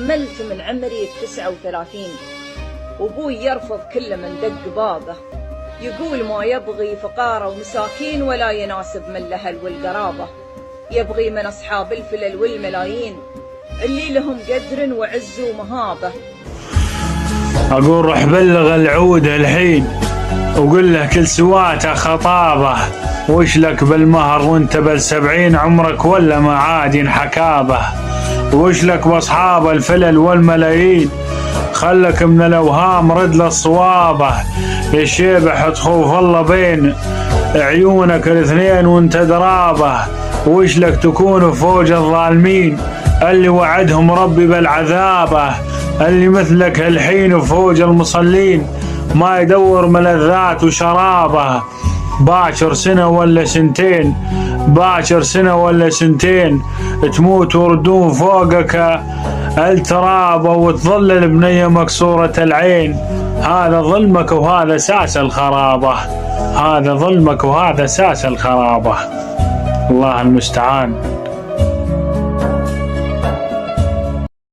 كملت من عمري 39، وابوي يرفض كل من دق بابه، يقول ما يبغي فقارة ومساكين ولا يناسب من الأهل والقرابة، يبغي من أصحاب الفلل والملايين اللي لهم قدر وعز ومهابة. أقول روح بلغ العود الحين وقل له كل سواته خطابه، وش لك بالمهر وانت بال70 عمرك ولا معادن حكابه، وش لك باصحاب الفلل والملايين خلك من الاوهام رد للصوابه، يا شيبه حط خوف الله بين عيونك الاثنين وانت درابه، وش لك تكون فوج الظالمين اللي وعدهم ربي بالعذابه، اللي مثلك الحين فوج المصلين ما يدور ملذات وشرابه، باكر سنة ولا سنتين، باكر سنة ولا سنتين تموت وردون فوقك التراب وتظلل بنية مكسورة العين، هذا ظلمك وهذا ساس الخرابة، هذا ظلمك وهذا ساس الخرابة. الله المستعان.